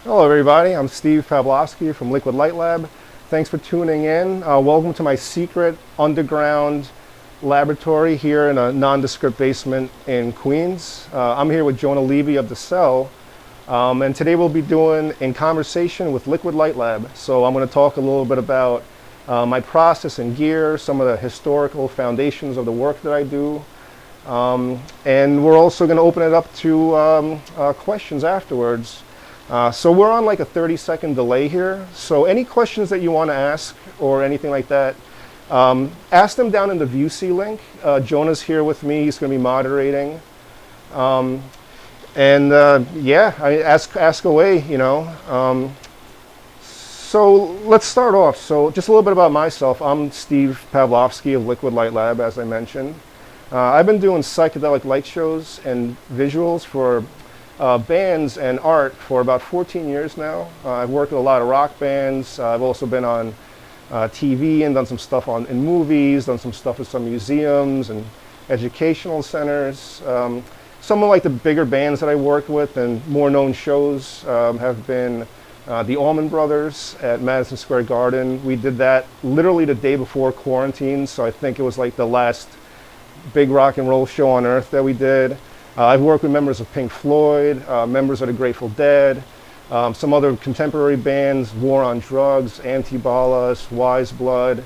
Hello everybody, I'm Steve Pavlovsky from Liquid Light Lab. Thanks for tuning in. Welcome to my secret underground laboratory here in a nondescript basement in Queens. I'm here with Jonah Levy of The Cell, and today we'll be doing In Conversation with Liquid Light Lab. So I'm going to talk a little bit about my process and gear, some of the historical foundations of the work that I do, and we're also going to open it up to questions afterwards. So we're on like a 30-second delay here. So any questions that you want to ask or anything like that, ask them down in the ViewC link. Jonah's here with me. He's going to be moderating. Yeah, ask away, you know. So let's start off. So just a little bit about myself. I'm Steve Pavlovsky of Liquid Light Lab, as I mentioned. I've been doing psychedelic light shows and visuals for bands and art for about 14 years now. I've worked with a lot of rock bands. I've also been on TV and done some stuff in movies, done some stuff with some museums and educational centers. Some of like the bigger bands that I worked with and more known shows have been the Allman Brothers at Madison Square Garden. We did that literally the day before quarantine, so I think it was like the last big rock and roll show on earth that we did. I've worked with members of Pink Floyd, members of the Grateful Dead, some other contemporary bands, War on Drugs, Antibalas, Wise Blood,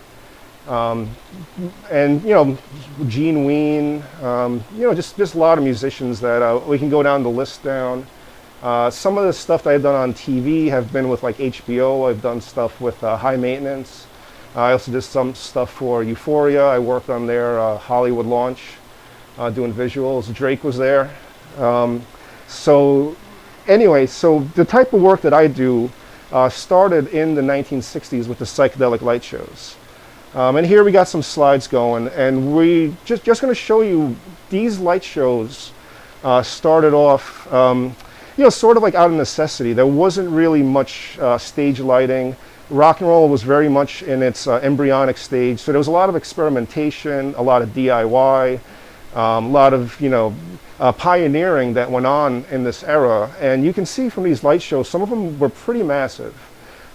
and you know, Gene Ween, you know, just a lot of musicians that we can go down the list down. Some of the stuff that I've done on TV have been with like HBO. I've done stuff with High Maintenance. I also did some stuff for Euphoria. I worked on their Hollywood launch. Doing visuals. Drake was there. So anyway, so the type of work that I do started in the 1960s with the Psychedelic Light Shows. And here we got some slides going, and we just going to show you these light shows started off, you know, sort of like out of necessity. There wasn't really much stage lighting. Rock and roll was very much in its embryonic stage, so there was a lot of experimentation, a lot of DIY. A lot of, you know, pioneering that went on in this era. And you can see from these light shows, some of them were pretty massive.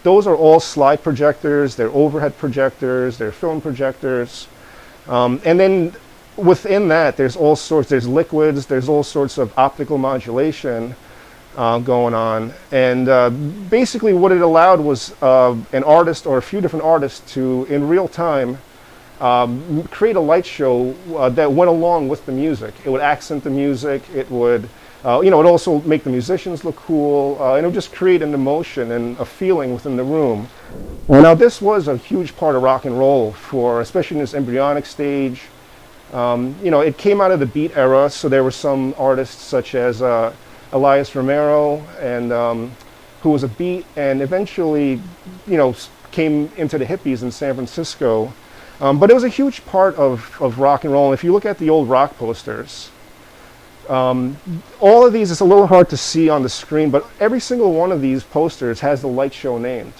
Those are all slide projectors, they're overhead projectors, they're film projectors. And then within that, there's liquids, there's all sorts of optical modulation going on. And basically what it allowed was an artist or a few different artists to, in real time, create a light show that went along with the music. It would accent the music. It would, you know, it also make the musicians look cool, and it would just create an emotion and a feeling within the room. Now, this was a huge part of rock and roll for, especially in this embryonic stage. You know, it came out of the beat era, so there were some artists such as Elias Romero, and who was a beat, and eventually, you know, came into the hippies in San Francisco. But it was a huge part of rock and roll. And if you look at the old rock posters, all of these, it's a little hard to see on the screen, but every single one of these posters has the light show named.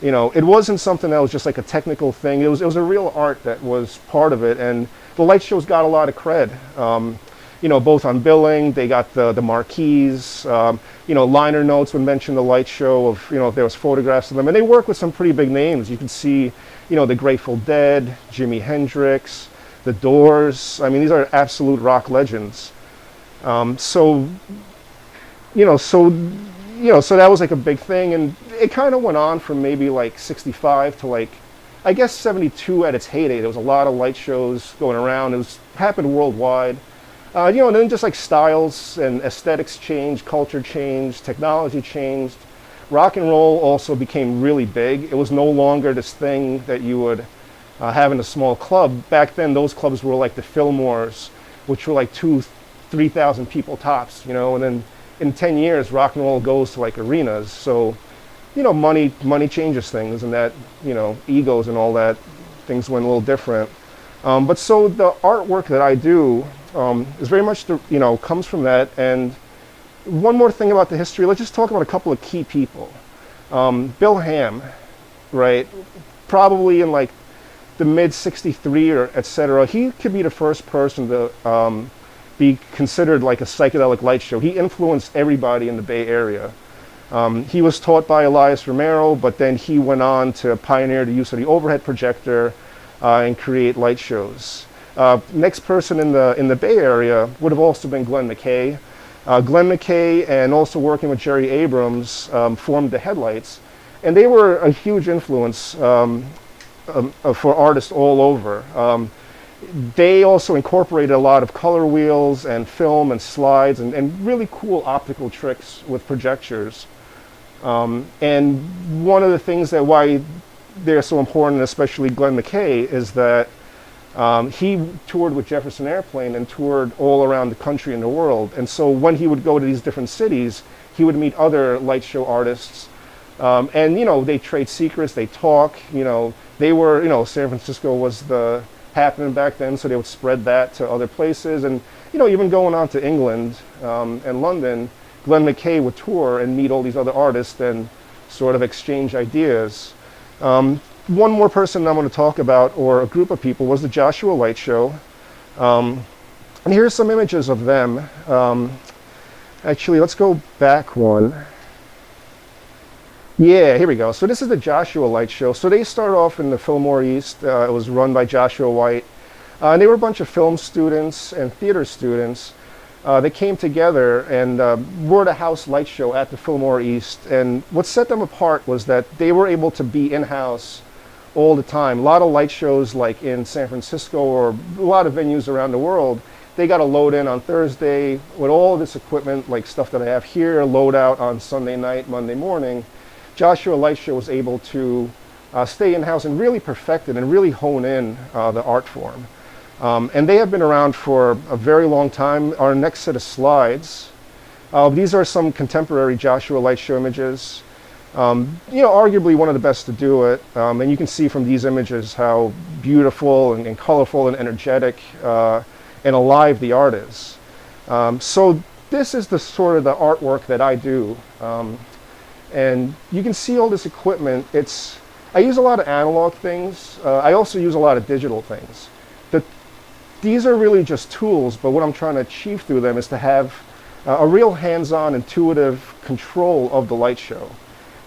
You know, it wasn't something that was just like a technical thing. It was a real art that was part of it. And the light shows got a lot of cred. You know, both on billing, they got the marquees, you know, liner notes would mention the light show of, you know, if there was photographs of them. And they work with some pretty big names. You can see, you know, the Grateful Dead, Jimi Hendrix, the Doors. I mean, these are absolute rock legends. So that was like a big thing. And it kind of went on from maybe like 65 to like, I guess 72 at its heyday. There was a lot of light shows going around. It happened worldwide. You know, and then just like styles and aesthetics changed, culture changed, technology changed. Rock and roll also became really big. It was no longer this thing that you would have in a small club. Back then, those clubs were like the Fillmores, which were like 2,000-3,000 people tops, you know, and then in 10 years, rock and roll goes to like arenas. So, you know, money changes things, and that, you know, egos and all that, things went a little different. But so the artwork that I do is very much, you know, comes from that. And one more thing about the history, let's just talk about a couple of key people. Bill Ham, right, probably in like the mid-63 or et cetera, he could be the first person to be considered like a psychedelic light show. He influenced everybody in the Bay Area. He was taught by Elias Romero, but then he went on to pioneer the use of the overhead projector and create light shows. Next person in the Bay Area would have also been Glenn McKay. Glenn McKay and also working with Jerry Abrams formed the Headlights, and they were a huge influence for artists all over. They also incorporated a lot of color wheels and film and slides and really cool optical tricks with projectors. And one of the things that why they're so important, especially Glenn McKay, is that he toured with Jefferson Airplane and toured all around the country and the world. And so when he would go to these different cities, he would meet other light show artists. And, you know, they trade secrets, they talk, you know, they were, you know, San Francisco was the happening back then, so they would spread that to other places. And, you know, even going on to England and London, Glenn McKay would tour and meet all these other artists and sort of exchange ideas. One more person I'm going to talk about, or a group of people, was the Joshua Light Show. And here's some images of them. Actually, let's go back one. Yeah, here we go. So this is the Joshua Light Show. So they started off in the Fillmore East. It was run by Joshua White. And they were a bunch of film students and theater students. They came together and were the house light show at the Fillmore East. And what set them apart was that they were able to be in-house all the time. A lot of light shows like in San Francisco or a lot of venues around the world, they got to load in on Thursday with all this equipment, like stuff that I have here, load out on Sunday night, Monday morning. Joshua Light Show was able to stay in-house and really perfect it and really hone in the art form. And they have been around for a very long time. Our next set of slides, these are some contemporary Joshua Light Show images. You know, arguably one of the best to do it. And you can see from these images how beautiful and colorful and energetic and alive the art is. So this is the sort of the artwork that I do. And you can see all this equipment. I use a lot of analog things. I also use a lot of digital things. These are really just tools, but what I'm trying to achieve through them is to have a real hands-on, intuitive control of the light show.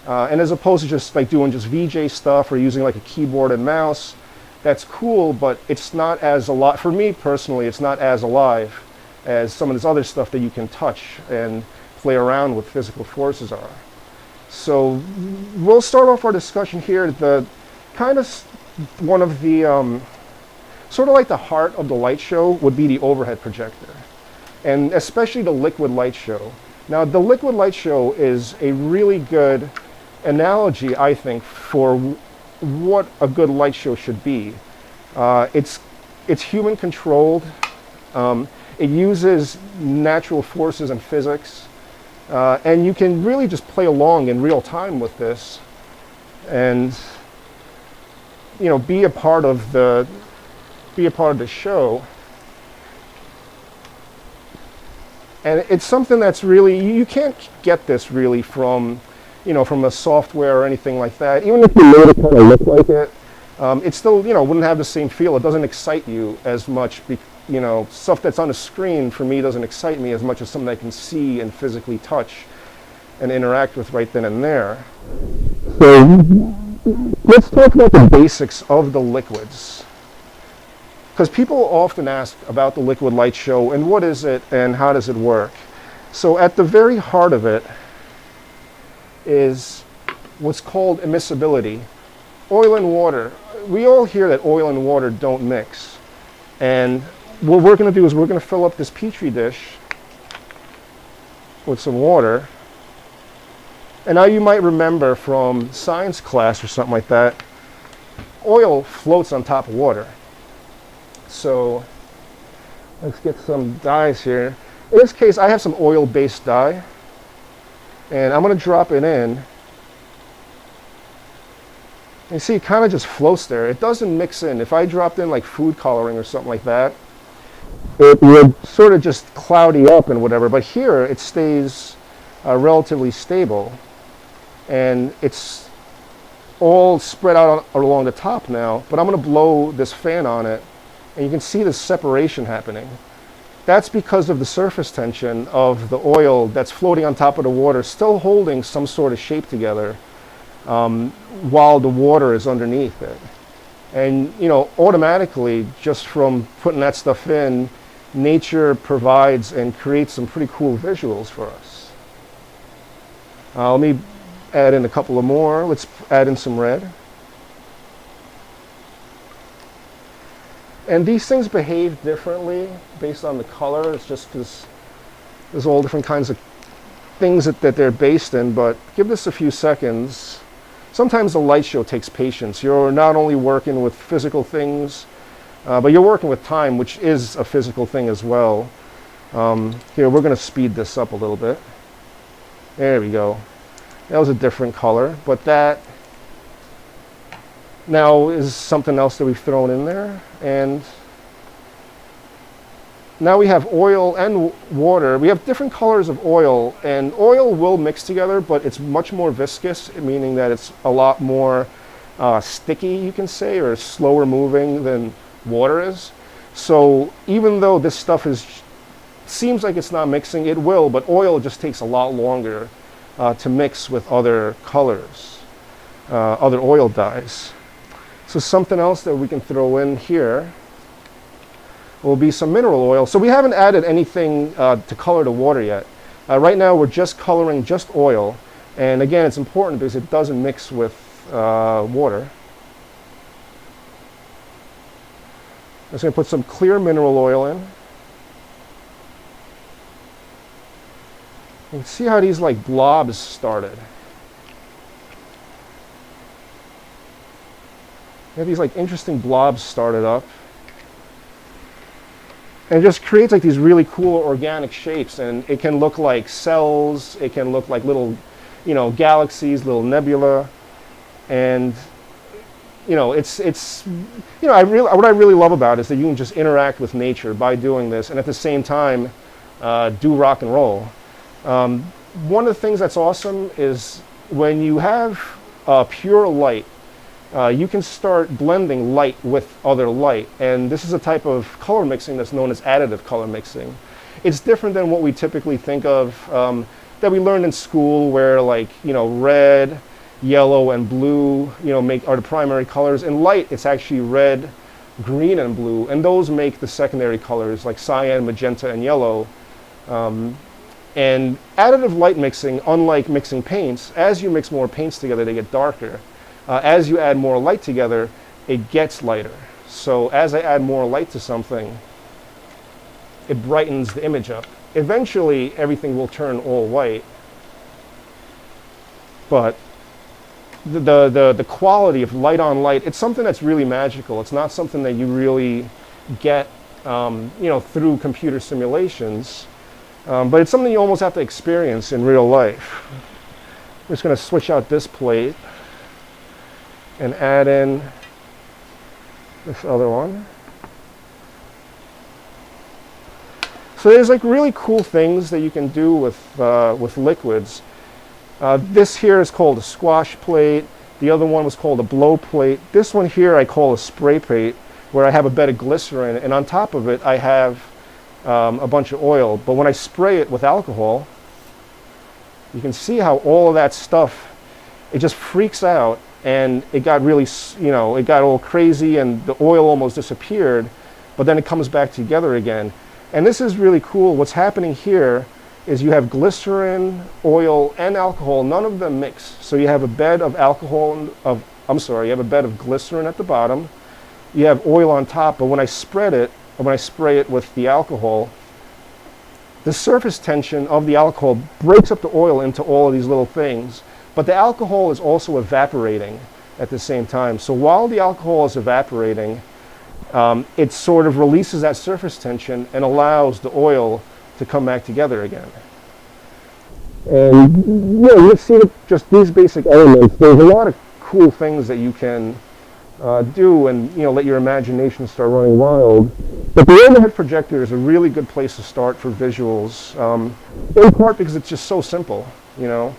And as opposed to just like doing just VJ stuff or using like a keyboard and mouse, that's cool, but it's not as alive. For me personally, it's not as alive as some of this other stuff that you can touch and play around with physical forces are. So we'll start off our discussion here. The kind of one of the sort of like the heart of the light show would be the overhead projector, and especially the liquid light show. Now, the liquid light show is a really good analogy, I think, for what a good light show should be. It's human controlled. It uses natural forces and physics. And you can really just play along in real time with this and, you know, be a part of the show. And it's something that's really, you can't get this really from, you know, from a software or anything like that. Even if you made it kind of look like it, it still, you know, wouldn't have the same feel. It doesn't excite you as much. You know, stuff that's on a screen for me doesn't excite me as much as something I can see and physically touch and interact with right then and there. So let's talk about the basics of the liquids. Because people often ask about the liquid light show and what is it and how does it work. So at the very heart of it is what's called immiscibility. Oil and water. We all hear that oil and water don't mix. And what we're going to do is we're going to fill up this Petri dish with some water. And now you might remember from science class or something like that, oil floats on top of water. So let's get some dyes here. In this case, I have some oil-based dye. And I'm going to drop it in. You see, it kind of just floats there. It doesn't mix in. If I dropped in like food coloring or something like that, it would sort of just cloudy up and whatever, but here it stays relatively stable, and it's all spread out along the top now, but I'm going to blow this fan on it, and you can see the separation happening. that's because of the surface tension of the oil that's floating on top of the water, still holding some sort of shape together while the water is underneath it. And you know, automatically, just from putting that stuff in, nature provides and creates some pretty cool visuals for us. Let me add in a couple of more. Let's add in some red. And these things behave differently based on the color. It's just because there's all different kinds of things that they're based in, but give this a few seconds. Sometimes the light show takes patience. You're not only working with physical things, but you're working with time, which is a physical thing as well. Here, we're going to speed this up a little bit. There we go. That was a different color, but that now is something else that we've thrown in there. And now we have oil and water. We have different colors of oil, and oil will mix together, but it's much more viscous, meaning that it's a lot more sticky, you can say, or slower moving than water is. So even though this stuff seems like it's not mixing, it will, but oil just takes a lot longer to mix with other colors, other oil dyes. So something else that we can throw in here will be some mineral oil. So we haven't added anything to color the water yet. Right now we're just coloring just oil. And again, it's important because it doesn't mix with water. I'm just going to put some clear mineral oil in. You can see how these like blobs started. You have these like interesting blobs started up. And it just creates like these really cool organic shapes, and it can look like cells, it can look like little, you know, galaxies, little nebula. And you know, it's you know, what I really love about it is that you can just interact with nature by doing this, and at the same time do rock and roll. One of the things that's awesome is when you have pure light, you can start blending light with other light, and this is a type of color mixing that's known as additive color mixing. It's different than what we typically think of that we learned in school, where like, you know, red, yellow, and blue, you know, are the primary colors. In light, it's actually red, green, and blue, and those make the secondary colors like cyan, magenta, and yellow. And additive light mixing, unlike mixing paints, as you mix more paints together, they get darker. As you add more light together, it gets lighter. So as I add more light to something, it brightens the image up. Eventually, everything will turn all white. But the quality of light on light, it's something that's really magical. It's not something that you really get you know, through computer simulations. But it's something you almost have to experience in real life. I'm just going to switch out this plate and add in this other one. So there's like really cool things that you can do with liquids. This here is called a squash plate. The other one was called a blow plate. This one here I call a spray plate, where I have a bed of glycerin, and on top of it I have a bunch of oil. But when I spray it with alcohol, you can see how all of that stuff, it just freaks out, and it got really, you know, it got all crazy, and the oil almost disappeared, but then it comes back together again. And this is really cool. What's happening here is you have glycerin, oil, and alcohol. None of them mix. So you have a bed of you have a bed of glycerin at the bottom. You have oil on top, but when I spread it, or when I spray it with the alcohol, the surface tension of the alcohol breaks up the oil into all of these little things. But the alcohol is also evaporating at the same time. So while the alcohol is evaporating, it sort of releases that surface tension and allows the oil to come back together again. And yeah, you see just these basic elements. There's a lot of cool things that you can do, and you know, let your imagination start running wild. But the overhead projector is a really good place to start for visuals, in part because it's just so simple, you know.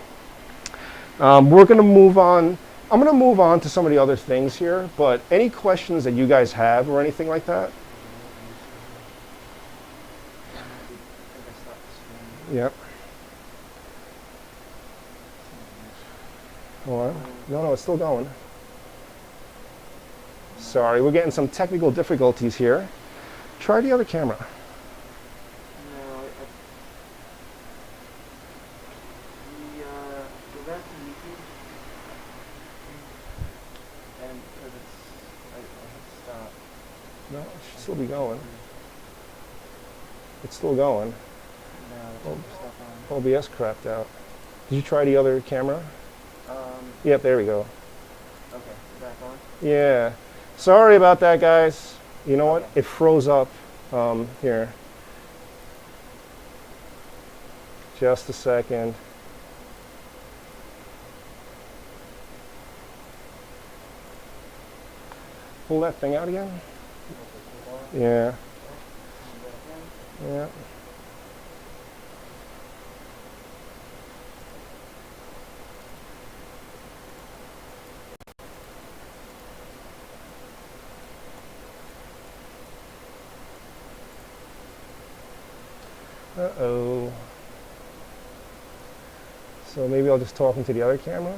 We're going to move on. I'm going to move on to some of the other things here, but any questions that you guys have or anything like that? Yep. Hold on. No, it's still going. Sorry, we're getting some technical difficulties here. Try the other camera. No, the rest is YouTube. And because I hit stop. No, it should still be going. It's still going. No, it's stuff on. OBS crapped out. Did you try the other camera? Yep, there we go. Okay, back on? Yeah. Sorry about that, guys. You know what? It froze up here. Just a second. Pull that thing out again. Yeah. Yeah. Uh-oh. So maybe I'll just talk into the other camera.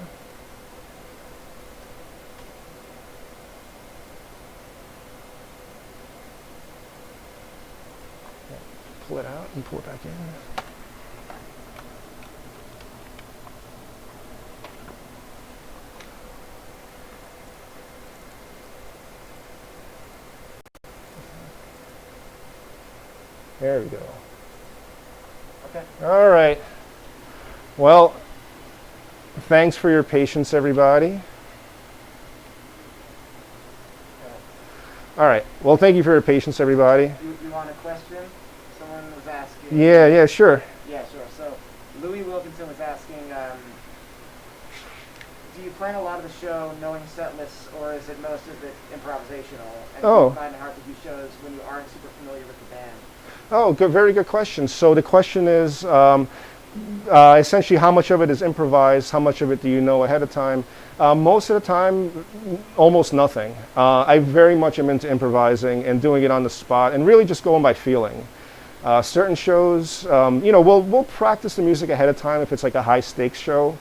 Pull it out and pull it back in. There we go. Okay. All right. Well, thanks for your patience, everybody. All right. Well, thank you for your patience, everybody. You want a question? Someone was asking. Yeah, sure. Yeah, sure. So, Louis Wilkinson was asking, do you plan a lot of the show knowing set lists, or is it most of it improvisational? And do you find it hard to do shows when you aren't super familiar with the band? Oh, good, very good question. So the question is essentially how much of it is improvised, how much of it do you know ahead of time? Most of the time, almost nothing. I very much am into improvising and doing it on the spot and really just going by feeling. Certain shows, we'll practice the music ahead of time if it's like a high stakes show.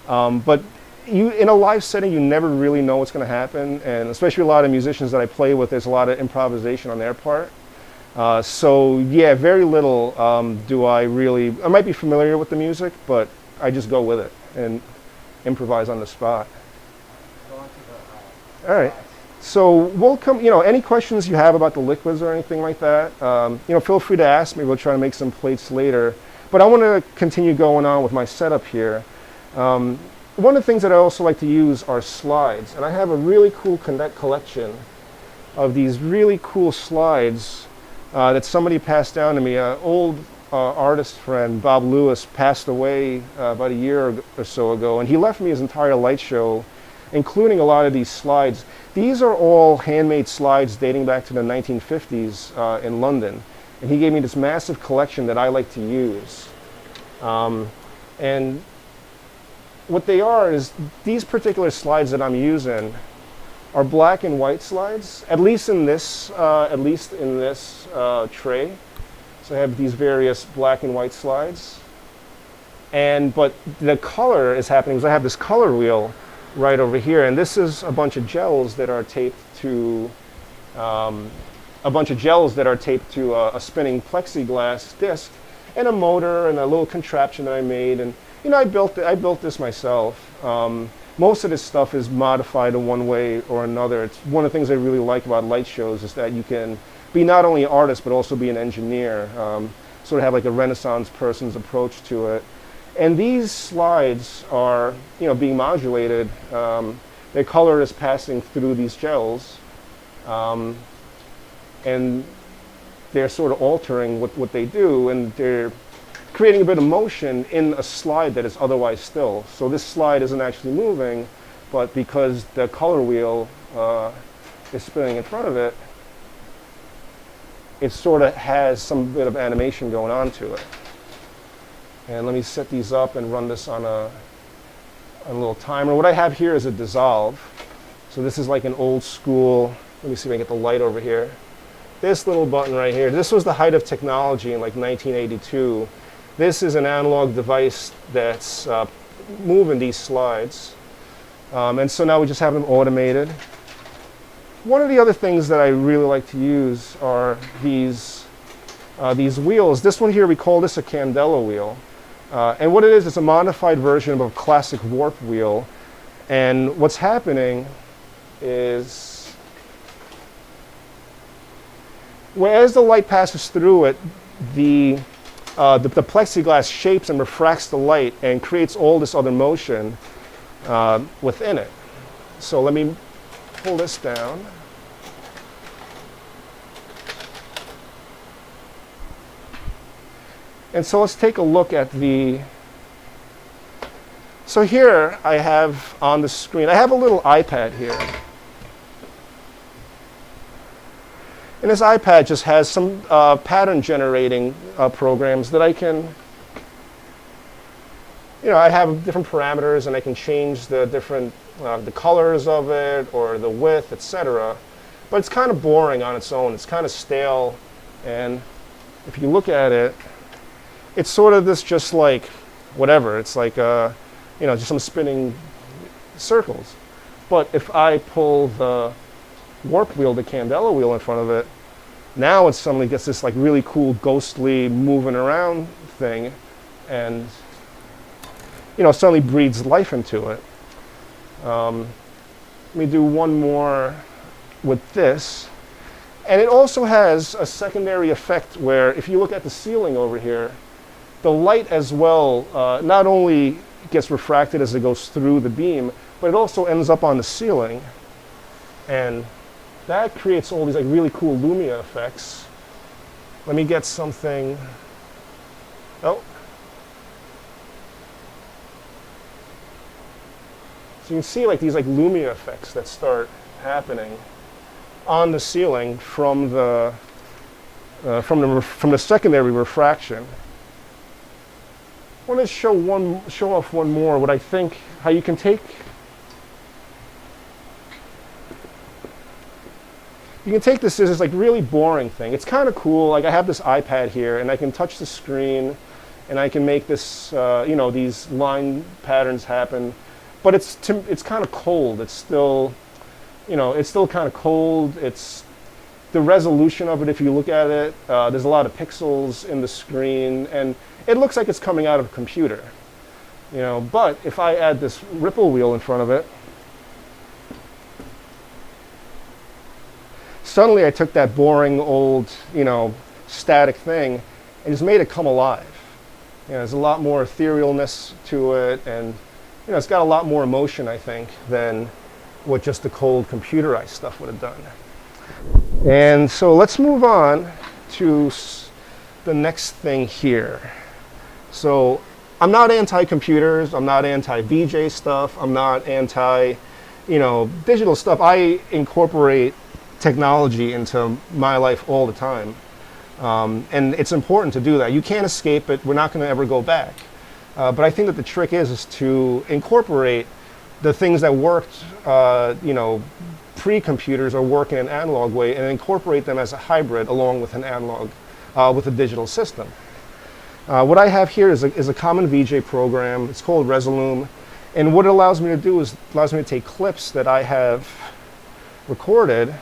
But in a live setting, you never really know what's going to happen. And especially a lot of musicians that I play with, there's a lot of improvisation on their part. So yeah, very little do I might be familiar with the music, but I just go with it and improvise on the spot. All right. So we'll come, any questions you have about the liquids or anything like that, feel free to ask me. We'll try to make some plates later. But I want to continue going on with my setup here. One of the things that I also like to use are slides. And I have a really cool collection of these really cool slides that somebody passed down to me. An old artist friend, Bob Lewis, passed away about a year or so ago. And he left me his entire light show, including a lot of these slides. These are all handmade slides dating back to the 1950s in London. And he gave me this massive collection that I like to use. And what they are is these particular slides that I'm using are black and white slides, at least in this tray. So I have these various black and white slides. But the color is happening because I have this color wheel right over here, and this is a bunch of gels that are taped to a spinning plexiglass disc, and a motor and a little contraption that I made. And I built this myself. Most of this stuff is modified in one way or another. It's one of the things I really like about light shows is that you can be not only an artist but also be an engineer. Sort of have like a Renaissance person's approach to it. And these slides are, being modulated. Their color is passing through these gels, and they're sort of altering what they do, and they're creating a bit of motion in a slide that is otherwise still. So this slide isn't actually moving, but because the color wheel is spinning in front of it, it sort of has some bit of animation going on to it. And let me set these up and run this on a little timer. What I have here is a dissolve. So this is like an old school, let me see if I can get the light over here. This little button right here, this was the height of technology in like 1982. This is an analog device that's moving these slides. And so now we just have them automated. One of the other things that I really like to use are these wheels. This one here, we call this a Candela wheel. And what it is, it's a modified version of a classic warp wheel. And what's happening is, as the light passes through it, the plexiglass shapes and refracts the light and creates all this other motion within it. So let me pull this down. And so let's take a look at so here I have on the screen, I have a little iPad here. And this iPad just has some pattern generating programs that I can, I have different parameters and I can change the different, the colors of it or the width, etc. But it's kind of boring on its own. It's kind of stale. And if you look at it, it's sort of this just like whatever. It's like, just some spinning circles. But if I pull the warp wheel, the Candela wheel in front of it, now it suddenly gets this like really cool ghostly moving around thing, and suddenly breathes life into it. Let me do one more with this. And it also has a secondary effect where if you look at the ceiling over here, the light as well not only gets refracted as it goes through the beam, but it also ends up on the ceiling. And that creates all these like really cool Lumia effects. Let me get something. Oh. So you can see like these like Lumia effects that start happening on the ceiling from the secondary refraction. I want to show off one more. What I think, how you can take. You can take this as this like really boring thing. It's kind of cool. Like I have this iPad here, and I can touch the screen, and I can make this, these line patterns happen. But it's kind of cold. It's still, it's still kind of cold. It's the resolution of it. If you look at it, there's a lot of pixels in the screen, and it looks like it's coming out of a computer. But if I add this ripple wheel in front of it, suddenly I took that boring old, static thing and just made it come alive. There's a lot more etherealness to it, and it's got a lot more emotion, I think, than what just the cold computerized stuff would have done. And so let's move on to the next thing here. So I'm not anti-computers, I'm not anti-VJ stuff, I'm not anti, digital stuff. I incorporate technology into my life all the time. And it's important to do that. You can't escape it. We're not going to ever go back. But I think that the trick is to incorporate the things that worked, pre-computers or work in an analog way, and incorporate them as a hybrid along with an analog, with a digital system. What I have here is a common VJ program. It's called Resolume. And what it allows me to do is allows me to take clips that I have recorded,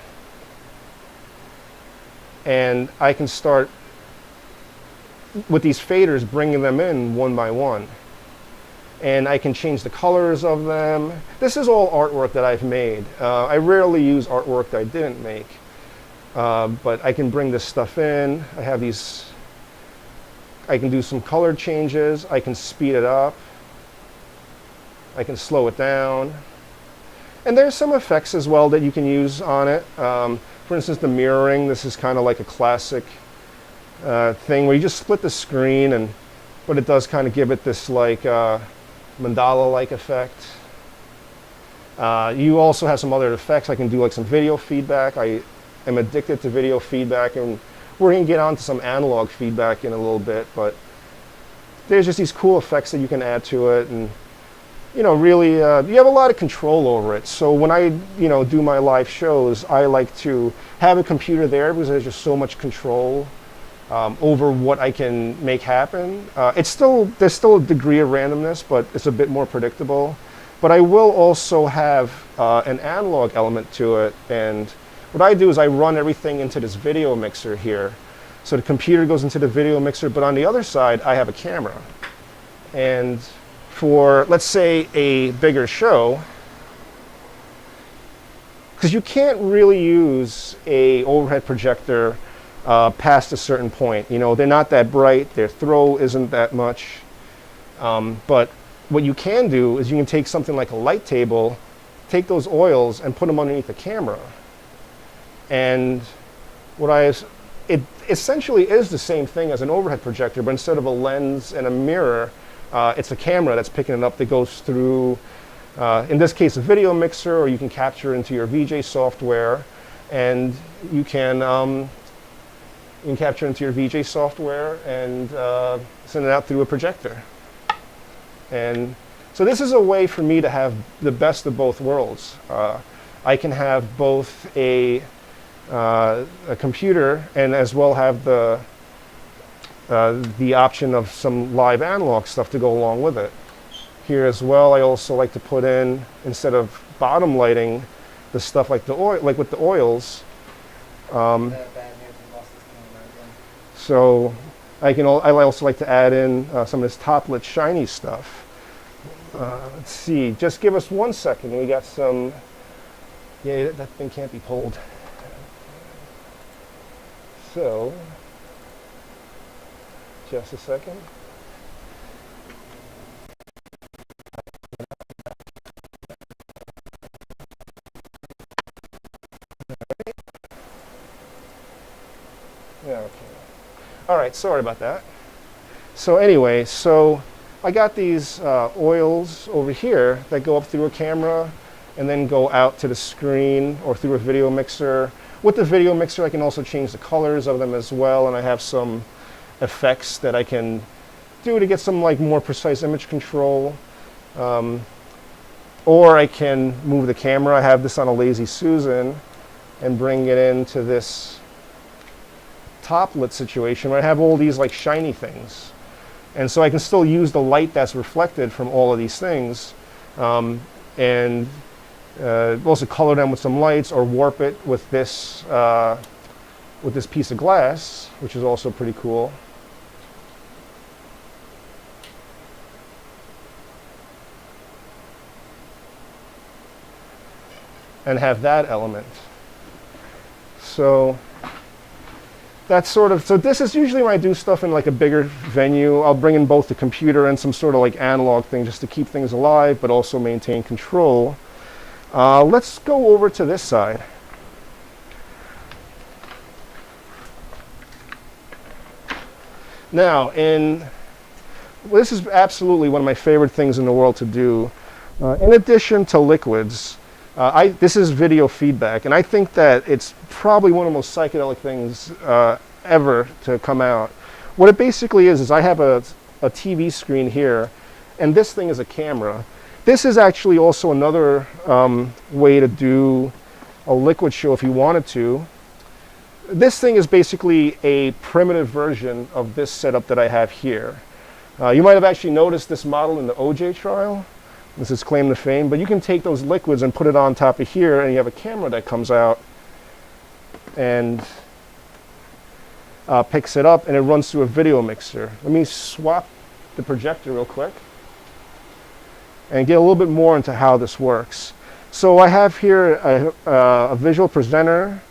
and I can start with these faders bringing them in one by one. And I can change the colors of them. This is all artwork that I've made. I rarely use artwork that I didn't make. But I can bring this stuff in. I have these, I can do some color changes. I can speed it up. I can slow it down. And there's some effects as well that you can use on it. For instance, the mirroring. This is kind of like a classic thing where you just split the screen, but it does kind of give it this like mandala-like effect. You also have some other effects. I can do like some video feedback. I am addicted to video feedback, and we're going to get onto some analog feedback in a little bit, but there's just these cool effects that you can add to it, and really, you have a lot of control over it. So when I, do my live shows, I like to have a computer there because there's just so much control. over what I can make happen. There's still a degree of randomness, but it's a bit more predictable. But I will also have an analog element to it, and what I do is I run everything into this video mixer here. So the computer goes into the video mixer, but on the other side I have a camera. And for, let's say, a bigger show, because you can't really use a overhead projector past a certain point. You know, they're not that bright, their throw isn't that much. But what you can do is you can take something like a light table, take those oils and put them underneath the camera. And it essentially is the same thing as an overhead projector, but instead of a lens and a mirror, it's a camera that's picking it up that goes through, in this case, a video mixer, or you can capture into your VJ software, and you can capture into your VJ software and send it out through a projector. And so this is a way for me to have the best of both worlds. I can have both a computer and as well have the option of some live analog stuff to go along with it. Here as well, I also like to put in, instead of bottom lighting, the stuff like the oil, like with the oils. So I also like to add in some of this top lit shiny stuff. Let's see, just give us 1 second. We got some, yeah, that thing can't be pulled. So, just a second. Yeah, okay. All right, sorry about that. So anyway, so I got these oils over here that go up through a camera and then go out to the screen or through a video mixer. With the video mixer, I can also change the colors of them as well, and I have some effects that I can do to get some like more precise image control. Or I can move the camera. I have this on a Lazy Susan and bring it into this top lit situation where I have all these like shiny things. And so I can still use the light that's reflected from all of these things and also color them with some lights or warp it with this piece of glass, which is also pretty cool. And have that element. So that's sort of, so this is usually when I do stuff in like a bigger venue. I'll bring in both the computer and some sort of like analog thing just to keep things alive, but also maintain control. Let's go over to this side. Now, this is absolutely one of my favorite things in the world to do. In addition to liquids, this is video feedback, and I think that it's probably one of the most psychedelic things ever to come out. What it basically is I have a TV screen here, and this thing is a camera. This is actually also another way to do a liquid show if you wanted to. This thing is basically a primitive version of this setup that I have here. You might have actually noticed this model in the OJ trial. This is claim to fame, but you can take those liquids and put it on top of here, and you have a camera that comes out and picks it up, and it runs through a video mixer. Let me swap the projector real quick and get a little bit more into how this works. So I have here a visual presenter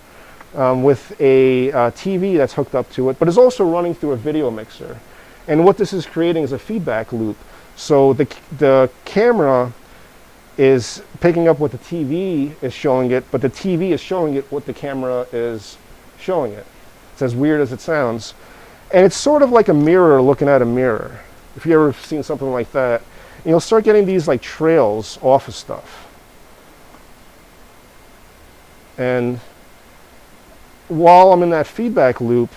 with a TV that's hooked up to it, but it's also running through a video mixer. And what this is creating is a feedback loop. So the camera is picking up what the TV is showing it, but the TV is showing it what the camera is showing it. It's as weird as it sounds. And it's sort of like a mirror looking at a mirror. If you ever seen something like that, and you'll start getting these like trails off of stuff. And while I'm in that feedback loop,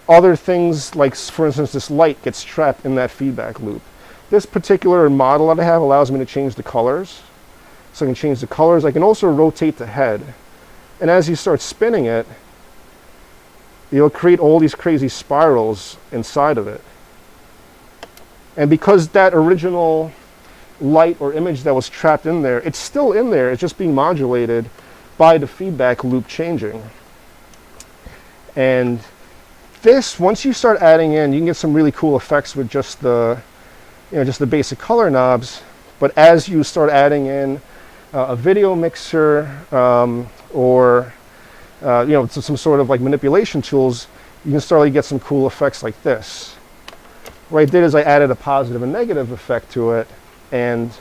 other things like, for instance, this light gets trapped in that feedback loop. This particular model that I have allows me to change the colors. So I can change the colors. I can also rotate the head. And as you start spinning it, it'll create all these crazy spirals inside of it. And because that original light or image that was trapped in there, it's still in there, it's just being modulated by the feedback loop changing. And this, once you start adding in, you can get some really cool effects with just the, just the basic color knobs. But as you start adding in a video mixer or some sort of like manipulation tools, you can start to get some cool effects like this. What I did is I added a positive and negative effect to it, and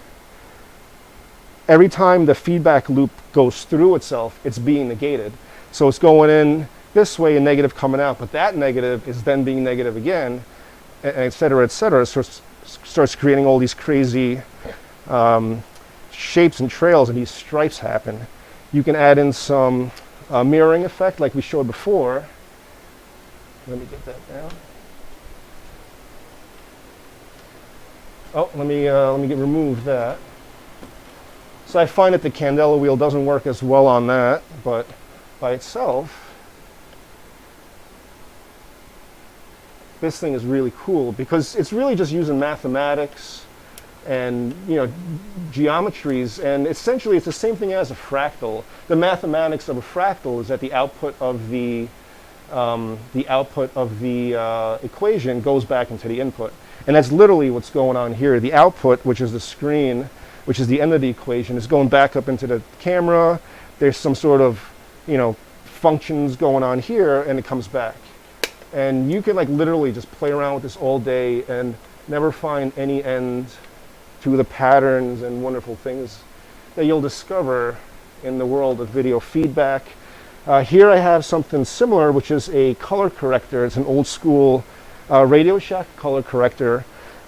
every time the feedback loop goes through itself, it's being negated. So it's going in this way and negative coming out, but that negative is then being negative again, et cetera, et cetera. So it starts creating all these crazy shapes and trails, and these stripes happen. You can add in some mirroring effect like we showed before. Let me get that down. Oh, let me remove that. So I find that the candela wheel doesn't work as well on that, but by itself, this thing is really cool because it's really just using mathematics and geometries, and essentially it's the same thing as a fractal. The mathematics of a fractal is that the output of the equation goes back into the input. And that's literally what's going on here. The output, which is the screen, which is the end of the equation, is going back up into the camera. There's some sort of, functions going on here, and it comes back. And you can like literally just play around with this all day and never find any end to the patterns and wonderful things that you'll discover in the world of video feedback. Here I have something similar, which is a color corrector. It's an old school Radio Shack color corrector,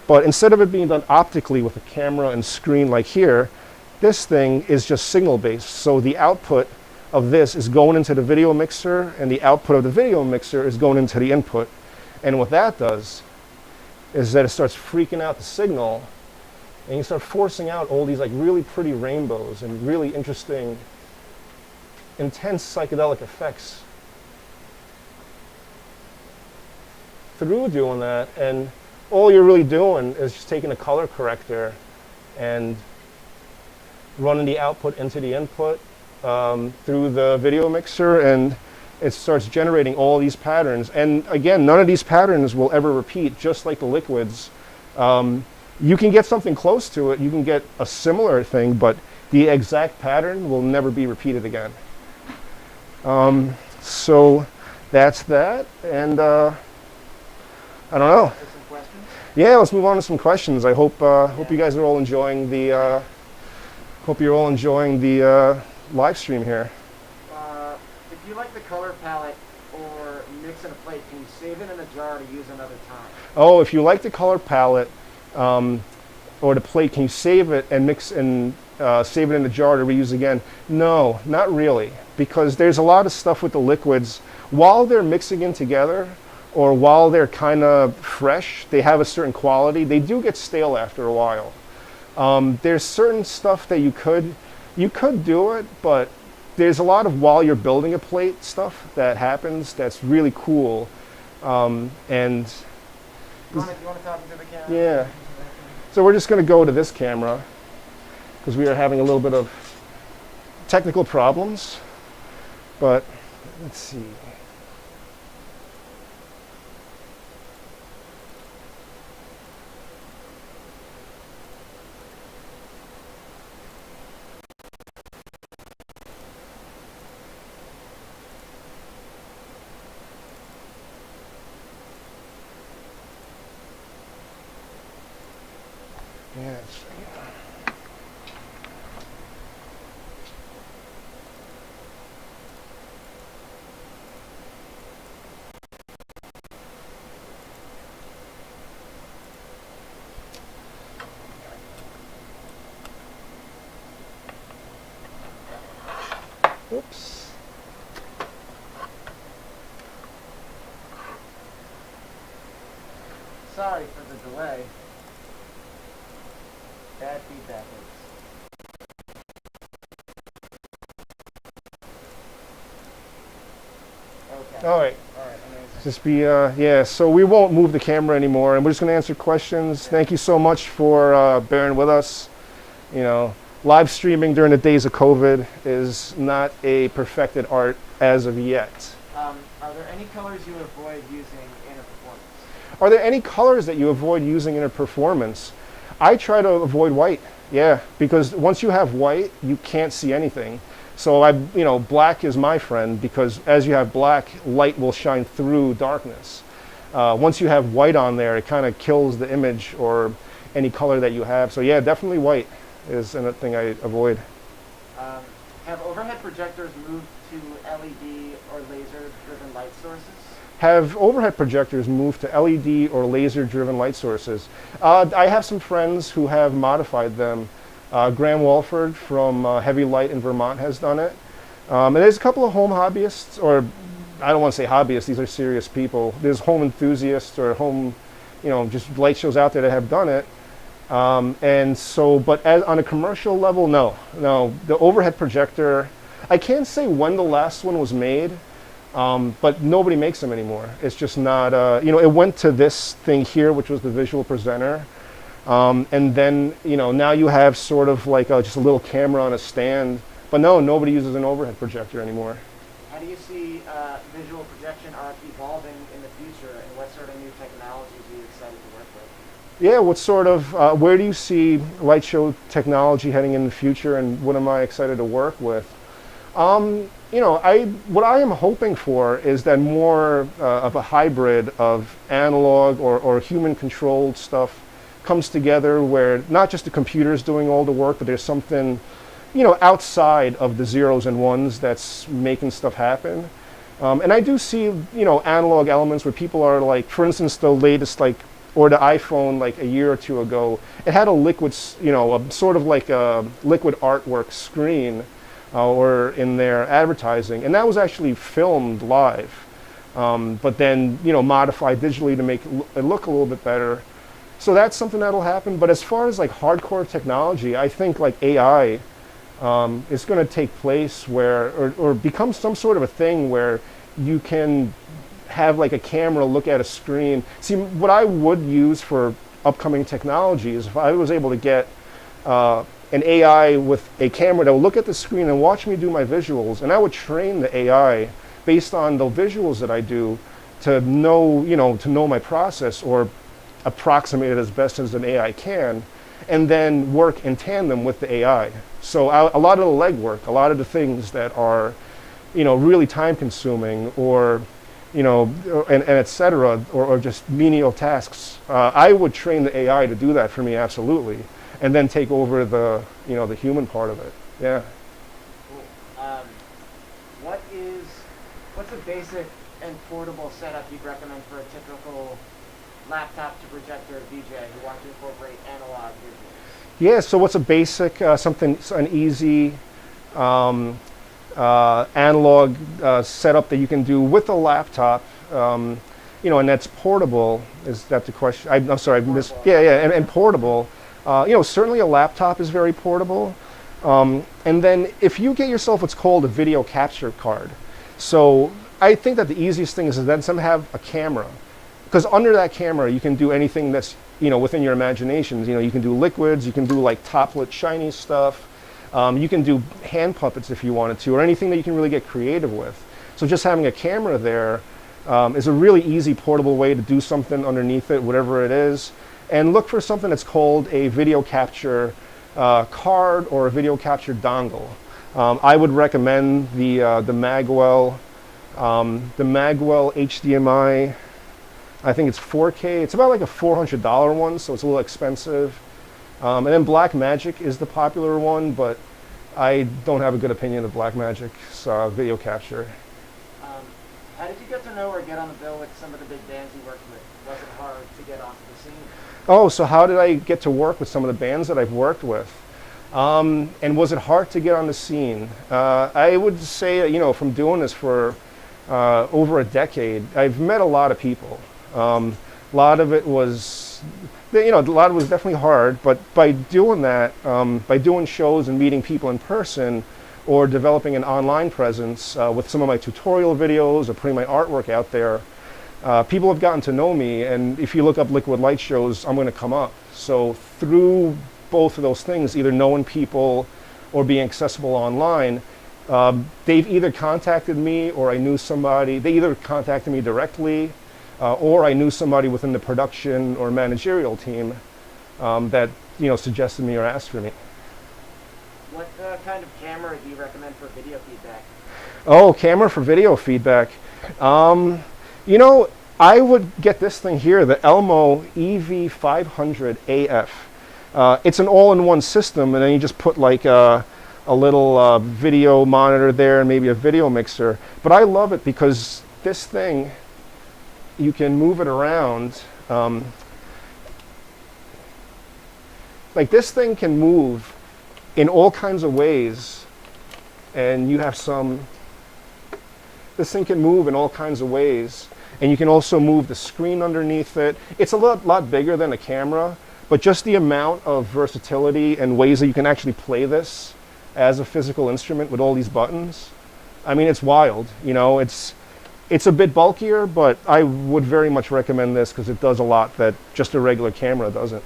but instead of it being done optically with a camera and screen like here, this thing is just signal based. So the output of this is going into the video mixer, and the output of the video mixer is going into the input. And what that does is that it starts freaking out the signal, and you start forcing out all these like really pretty rainbows and really interesting, intense psychedelic effects through doing that. And all you're really doing is just taking a color corrector and running the output into the input through the video mixer, and it starts generating all these patterns. And again, none of these patterns will ever repeat, just like the liquids. You can get something close to it, you can get a similar thing, but the exact pattern will never be repeated again. So that's that, and I don't know. Some questions? Yeah, let's move on to some questions. I hope hope you guys are all enjoying the live stream here. If you like the color palette or mix in a plate, can you save it in a jar to use another time? Oh, if you like the color palette or the plate, can you save it and mix and save it in the jar to reuse again? No, not really, because there's a lot of stuff with the liquids. While they're mixing in together, or while they're kind of fresh, they have a certain quality. They do get stale after a while. There's certain stuff that you could do it, but there's a lot of while you're building a plate stuff that happens that's really cool. And You want to talk to the camera? yeah, so we're just going to go to this camera because we are having a little bit of technical problems, but let's see. Yes. Oops. Sorry for the delay. Bad feedback loops. Okay. All right. All right. Just be, yeah, so we won't move the camera anymore, and we're just going to answer questions. Thank you so much for bearing with us. You know, live streaming during the days of COVID is not a perfected art as of yet. Are there any colors you avoid using in a performance? Are there any colors that you avoid using in a performance? I try to avoid white, yeah, because once you have white, you can't see anything. So black is my friend, because as you have black, light will shine through darkness. Once you have white on there, it kind of kills the image or any color that you have. So yeah, definitely white is a thing I avoid. Have overhead projectors moved to LED or laser-driven light sources? Have overhead projectors moved to LED or laser-driven light sources? I have some friends who have modified them. Graham Walford from Heavy Light in Vermont has done it. And there's a couple of home hobbyists, or I don't want to say hobbyists, these are serious people. There's home enthusiasts or home, just light shows out there that have done it. And so, but on a commercial level, no. The overhead projector, I can't say when the last one was made, but nobody makes them anymore. It's just not, it went to this thing here, which was the visual presenter. And then, now you have sort of like just a little camera on a stand. But no, nobody uses an overhead projector anymore. How do you see visual projection art evolving in the future, and what sort of new technologies are you excited to work with? Yeah, what sort of, where do you see light show technology heading in the future, and what am I excited to work with? What I am hoping for is that more of a hybrid of analog or human-controlled stuff comes together, where not just the computer is doing all the work, but there's something, outside of the zeros and ones that's making stuff happen. And I do see, analog elements where people are like, for instance, the latest, or the iPhone, a year or two ago, it had a liquid, sort of like a liquid artwork screen, or in their advertising, and that was actually filmed live, but then modified digitally to make it look a little bit better. So that's something that'll happen. But as far as hardcore technology, I think AI is going to take place where, or become some sort of a thing where you can have a camera look at a screen. See, what I would use for upcoming technology is if I was able to get an AI with a camera that would look at the screen and watch me do my visuals, and I would train the AI based on the visuals that I do to know my process, or approximate it as best as an AI can, and then work in tandem with the AI. So a lot of the legwork, a lot of the things that are, really time consuming, or, and et cetera, or just menial tasks, I would train the AI to do that for me, absolutely. And then take over the, the human part of it. Yeah. Cool. What's a basic and portable setup you'd recommend for a typical laptop to projector VJ who wants to incorporate analog visuals? Yeah. So what's a basic, an easy analog setup that you can do with a laptop, and that's portable? Is that the question? I'm sorry, I missed. Yeah, and portable. Certainly a laptop is very portable. And then if you get yourself what's called a video capture card. So I think that the easiest thing is to then have a camera. Because under that camera, you can do anything that's, within your imaginations. You can do liquids, you can do top-lit shiny stuff. You can do hand puppets if you wanted to, or anything that you can really get creative with. So just having a camera there is a really easy portable way to do something underneath it, whatever it is. And look for something that's called a video capture card or a video capture dongle. I would recommend the Magwell HDMI. I think it's 4K. It's about a $400 one, so it's a little expensive. And then Blackmagic is the popular one, but I don't have a good opinion of Blackmagic's video capture. How did you get to know or get on the bill with some of the big bands you worked with? Was it hard to get onto the scene? Oh, so how did I get to work with some of the bands that I've worked with? And was it hard to get on the scene? I would say, from doing this for over a decade, I've met a lot of people. A lot of it was, a lot of it was definitely hard, but by doing that, by doing shows and meeting people in person, or developing an online presence with some of my tutorial videos or putting my artwork out there, people have gotten to know me, and if you look up Liquid Light Shows, I'm going to come up. So through both of those things, either knowing people or being accessible online, they've either contacted me or I knew somebody. They either contacted me directly or I knew somebody within the production or managerial team that suggested me or asked for me. What kind of camera do you recommend for video feedback? Oh, camera for video feedback. I would get this thing here, the Elmo EV500 AF. It's an all-in-one system, and then you just put like a little video monitor there and maybe a video mixer. But I love it because this thing, you can move it around. Like this thing can move in all kinds of ways, and you have this thing can move in all kinds of ways, and you can also move the screen underneath it. It's a lot bigger than a camera, but just the amount of versatility and ways that you can actually play this as a physical instrument with all these buttons, I mean, it's wild. It's a bit bulkier, but I would very much recommend this because it does a lot that just a regular camera doesn't.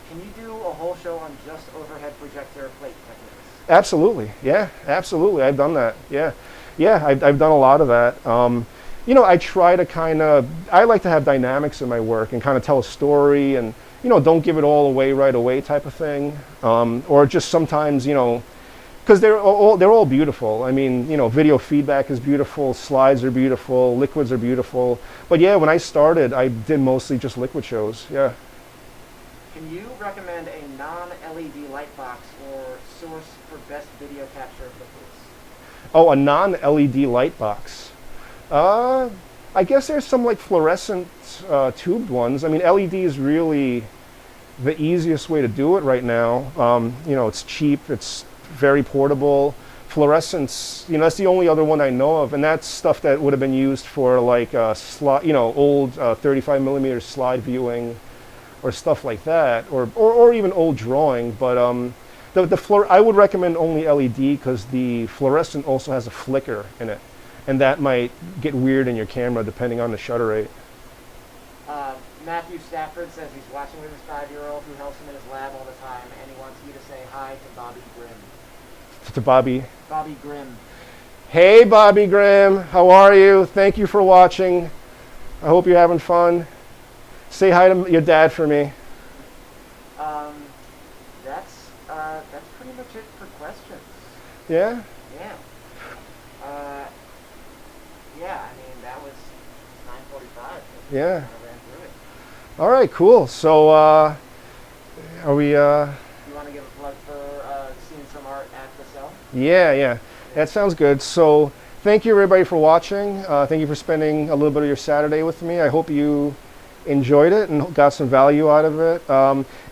Can you do a whole show on just overhead projector plate techniques? Absolutely, yeah, absolutely. I've done that, yeah. I've done a lot of that. I try to I like to have dynamics in my work and kind of tell a story and, don't give it all away right away type of thing. Or just sometimes, because they're all beautiful. I mean, video feedback is beautiful, slides are beautiful, liquids are beautiful. But yeah, when I started, I did mostly just liquid shows, yeah. Can you recommend a non-LED light box or source for best video capture of the piece? Oh, a non-LED light box. I guess there's some like fluorescent tubed ones. I mean, LED is really the easiest way to do it right now. It's cheap, it's very portable. Fluorescence, that's the only other one I know of, and that's stuff that would have been used for like old 35 millimeter slide viewing or stuff like that, or even old drawing. But I would recommend only LED because the fluorescent also has a flicker in it, and that might get weird in your camera depending on the shutter rate. Matthew Stafford says he's watching with his 5-year-old who helps him in his lab all the time, and he wants you to say hi to Bobby Grimm. To Bobby? Bobby Grimm. Hey, Bobby Grimm, how are you? Thank you for watching. I hope you're having fun. Say hi to your dad for me. That's pretty much it for questions. Yeah? Yeah. I mean, that was 9:45. Yeah. Kind of ran through it. All right, cool. So, are we... You want to give a plug for seeing some art at the cell? Yeah. That sounds good. So, thank you everybody for watching. Thank you for spending a little bit of your Saturday with me. I hope you enjoyed it and got some value out of it.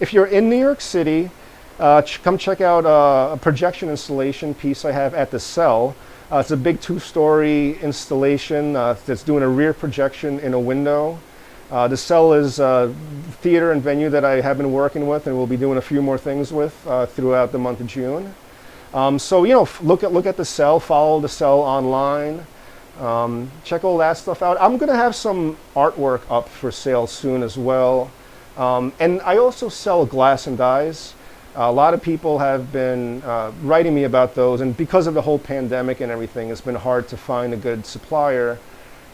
If you're in New York City, come check out a projection installation piece I have at the Cell. It's a big 2-story installation that's doing a rear projection in a window. The Cell is a theater and venue that I have been working with and we'll be doing a few more things with throughout the month of June. So look at the Cell, follow the Cell online. Check all that stuff out. I'm going to have some artwork up for sale soon as well. And I also sell glass and dies. A lot of people have been writing me about those, and because of the whole pandemic and everything, it's been hard to find a good supplier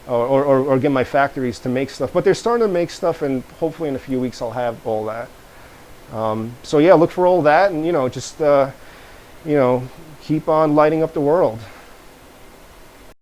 or get my factories to make stuff. But they're starting to make stuff, and hopefully in a few weeks I'll have all that. So yeah, look for all that, and just keep on lighting up the world.